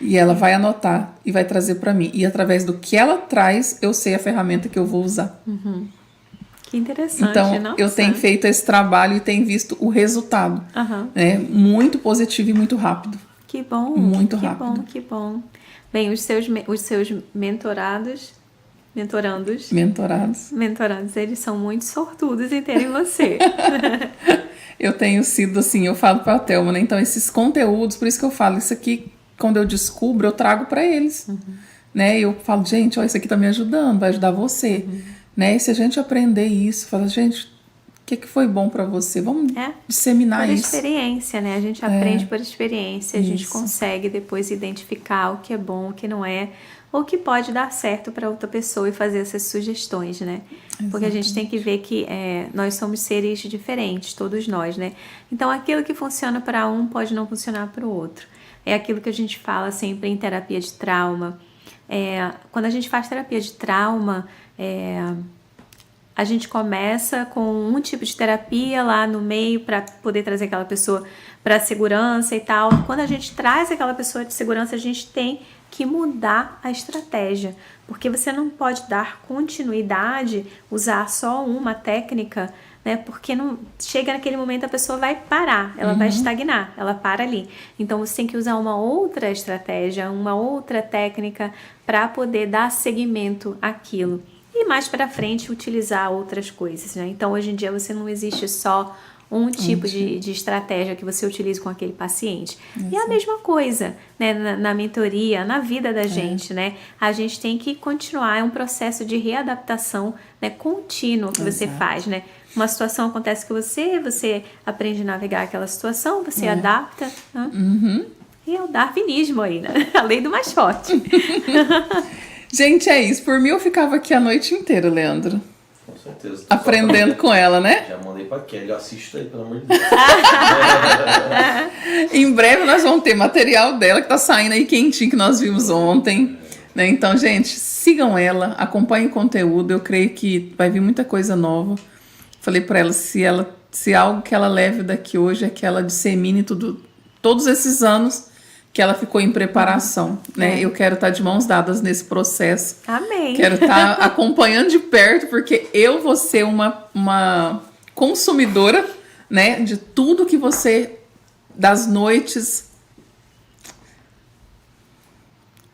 E ela vai anotar e vai trazer para mim. E através do que ela traz, eu sei a ferramenta que eu vou usar. Que interessante. Então, eu tenho feito esse trabalho e tenho visto o resultado. Né? Muito positivo e muito rápido. Que bom. Muito rápido. Que bom. Bem, os seus mentorandos, eles são muito sortudos em terem você. Eu tenho sido assim, eu falo para a Thelma, né? Então, esses conteúdos, por isso que eu falo, isso aqui, quando eu descubro, eu trago para eles. Né? Eu falo, gente, ó, isso aqui tá me ajudando, vai ajudar você. Né? E se a gente aprender isso, fala, gente, o que foi bom para você? Vamos disseminar isso. Por experiência, né? A gente aprende por experiência, a gente consegue depois identificar o que é bom, o que não é, ou o que pode dar certo para outra pessoa e fazer essas sugestões, né? Porque a gente tem que ver que nós somos seres diferentes, todos nós, né? Então, aquilo que funciona para um pode não funcionar para o outro. É aquilo que a gente fala sempre em terapia de trauma. Quando a gente faz terapia de trauma, a gente começa com um tipo de terapia lá no meio para poder trazer aquela pessoa para a segurança e tal. Quando a gente traz aquela pessoa de segurança, a gente tem que mudar a estratégia, porque você não pode dar continuidade, usar só uma técnica, né? Porque não chega naquele momento a pessoa vai parar, ela vai estagnar, ela para ali. Então você tem que usar uma outra estratégia, uma outra técnica para poder dar seguimento àquilo. E mais para frente utilizar outras coisas, né? Então hoje em dia você não existe só um tipo de estratégia que você utilize com aquele paciente. E a mesma coisa, né, na mentoria, na vida da gente, né? A gente tem que continuar, é um processo de readaptação, né, contínuo que você faz, né? Uma situação acontece com você aprende a navegar aquela situação, você adapta, né? E é o darwinismo aí, né? A lei do mais forte. Gente, é isso. Por mim, eu ficava aqui a noite inteira, Leandro. Com certeza. Aprendendo com ela, né? Já mandei pra Kelly, assista aí, pelo amor de Deus. Em breve nós vamos ter material dela que tá saindo aí quentinho, que nós vimos ontem. Né? Então, gente, sigam ela, acompanhem o conteúdo. Eu creio que vai vir muita coisa nova. Falei pra ela, se algo que ela leve daqui hoje é que ela dissemine todos esses anos que ela ficou em preparação, né? Eu quero estar de mãos dadas nesse processo. Amém. Quero estar acompanhando de perto, porque eu vou ser uma consumidora, né, de tudo que você, das noites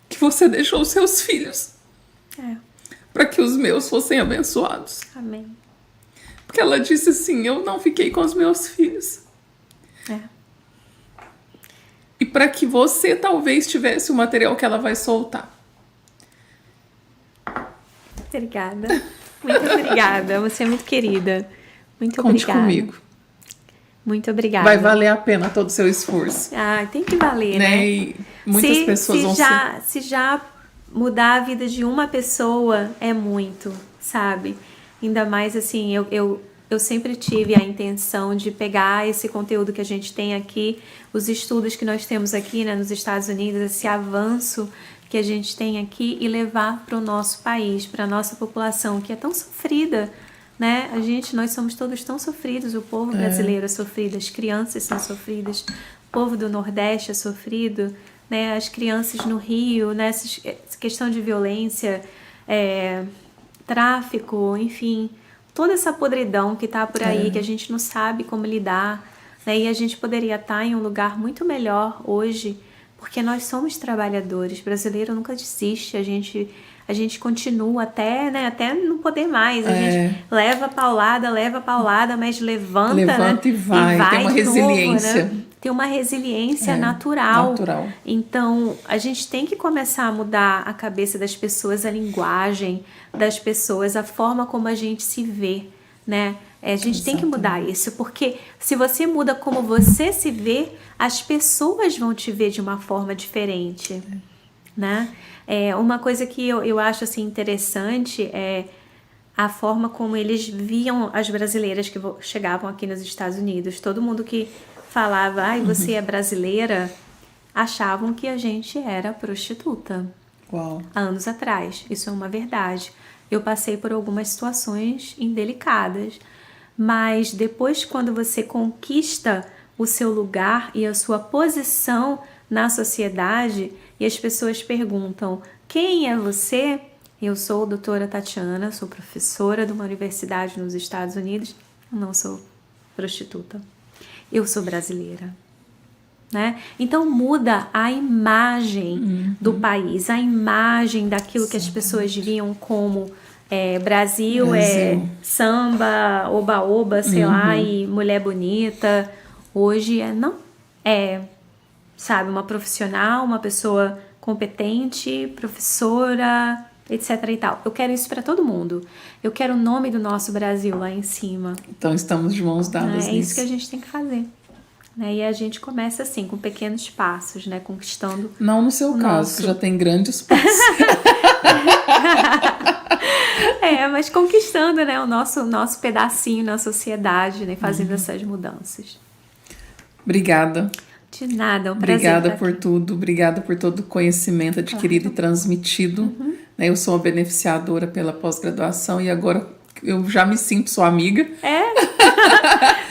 que você deixou os seus filhos, para que os meus fossem abençoados. Amém. Porque ela disse assim, eu não fiquei com os meus filhos. E para que você talvez tivesse o material que ela vai soltar. Obrigada. Muito obrigada. Você é muito querida. Muito Conte obrigada. comigo. Muito obrigada. Vai valer a pena todo o seu esforço. Tem que valer, né? E muitas pessoas vão ser... Se já mudar a vida de uma pessoa é muito, sabe? Ainda mais assim, eu sempre tive a intenção de pegar esse conteúdo que a gente tem aqui, os estudos que nós temos aqui, né, nos Estados Unidos, esse avanço que a gente tem aqui e levar para o nosso país, para a nossa população, que é tão sofrida, né? Nós somos todos tão sofridos, o povo brasileiro é sofrido, as crianças são sofridas, o povo do Nordeste é sofrido, né? As crianças no Rio, né? Essa questão de violência, tráfico, enfim... Toda essa podridão que tá por aí, que a gente não sabe como lidar, né? E a gente poderia estar em um lugar muito melhor hoje, porque nós somos trabalhadores. Brasileiro nunca desiste, a gente continua até não poder mais. A gente leva paulada, mas levanta, né? E vai. Tem uma resiliência. Novo, né? Tem uma resiliência natural. Então, a gente tem que começar a mudar a cabeça das pessoas, a linguagem das pessoas, a forma como a gente se vê, né? A gente tem que mudar isso, porque se você muda como você se vê, as pessoas vão te ver de uma forma diferente, né? Uma coisa que eu acho assim, interessante é a forma como eles viam as brasileiras que chegavam aqui nos Estados Unidos. Todo mundo que falava, você é brasileira, achavam que a gente era prostituta. Uau. Há anos atrás. Isso é uma verdade. Eu passei por algumas situações indelicadas, mas depois, quando você conquista o seu lugar e a sua posição na sociedade, e as pessoas perguntam, quem é você? Eu sou a doutora Tatiana, sou professora de uma universidade nos Estados Unidos, eu não sou prostituta. Eu sou brasileira, né? Então muda a imagem do país, a imagem daquilo que as pessoas viam como Brasil é samba, oba-oba, sei lá, e mulher bonita. Hoje sabe, uma profissional, uma pessoa competente, professora, etc e tal. Eu quero isso para todo mundo. Eu quero o nome do nosso Brasil lá em cima. Então estamos de mãos dadas nisso. É isso que a gente tem que fazer. Né? E a gente começa assim, com pequenos passos, né? Conquistando. Não no seu caso, que já tem grandes passos. Mas conquistando, né, o nosso pedacinho na sociedade, né? Fazendo essas mudanças. Obrigada. De nada, é um prazer. Obrigada por tudo, obrigada por todo o conhecimento adquirido e transmitido. Eu sou uma beneficiadora pela pós-graduação e agora eu já me sinto sua amiga.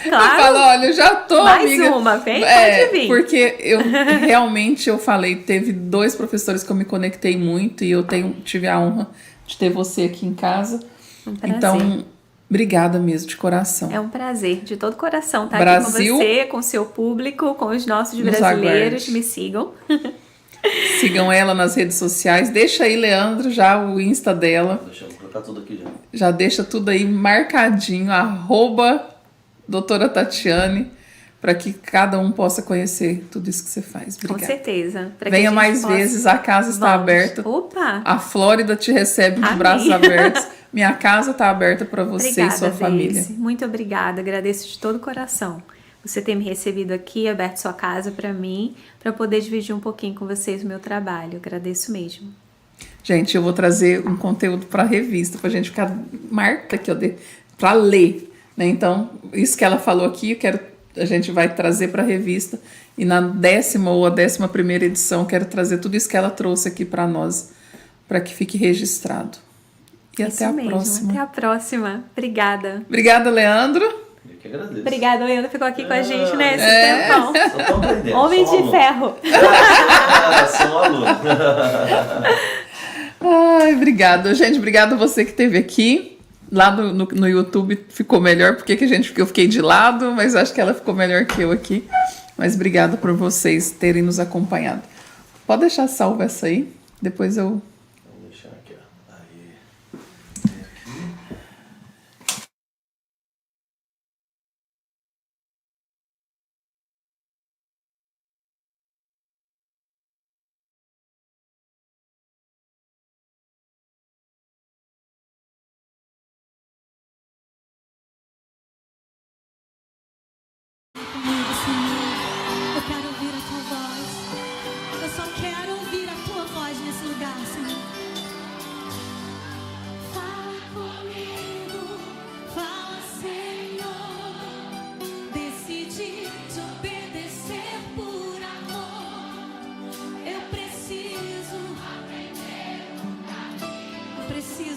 Claro. Eu falo, olha, eu já tô mais amiga. Uma, vem, pode vir. Porque eu falei, teve 2 professores que eu me conectei muito e eu tive a honra de ter você aqui em casa. Um prazer. Então, obrigada mesmo, de coração. É um prazer, de todo coração, estar Brasil, aqui com você, com o seu público, com os nossos brasileiros. Aguarde. Me sigam. Sigam ela nas redes sociais. Deixa aí, Leandro, já o Insta dela. Deixa eu colocar tudo aqui já. Já deixa tudo aí marcadinho, doutora Tatiane, para que cada um possa conhecer tudo isso que você faz. Obrigada. Com certeza. Pra que Venha a gente mais possa- vezes, a casa está Vamos. aberta. Opa! A Flórida te recebe de Amém. braços abertos. Minha casa está aberta para você Obrigada, e sua família. Deise. Muito obrigada. Agradeço de todo o coração. Você ter me recebido aqui, aberto sua casa para mim, para poder dividir um pouquinho com vocês o meu trabalho. Agradeço mesmo. Gente, eu vou trazer um conteúdo para a revista, para a gente ficar Marta aqui, para ler. Né? Então, isso que ela falou aqui, a gente vai trazer para a revista. E na 10ª ou a 11ª edição, quero trazer tudo isso que ela trouxe aqui para nós, para que fique registrado. E Isso até a mesmo. próxima. Até a próxima. Obrigada. Obrigada, Leandro. Eu que agradeço. Obrigada, Leandro. Ficou aqui com a gente, né? Esse É. tempão. Só tô aprendendo. Homem sou um de aluno. ferro. Sou um aluno. Ai, obrigada. Gente, obrigada a você que esteve aqui. Lá no YouTube ficou melhor, porque eu fiquei de lado, mas acho que ela ficou melhor que eu aqui. Mas obrigada por vocês terem nos acompanhado. Pode deixar salva essa aí, depois eu... Vou deixar aqui, ó. Aí. Comigo, Senhor. Eu quero ouvir a tua voz. Eu só quero ouvir a tua voz nesse lugar, Senhor. Fala comigo, fala, Senhor. Decidi te obedecer por amor. Eu preciso aprender o caminho. Eu preciso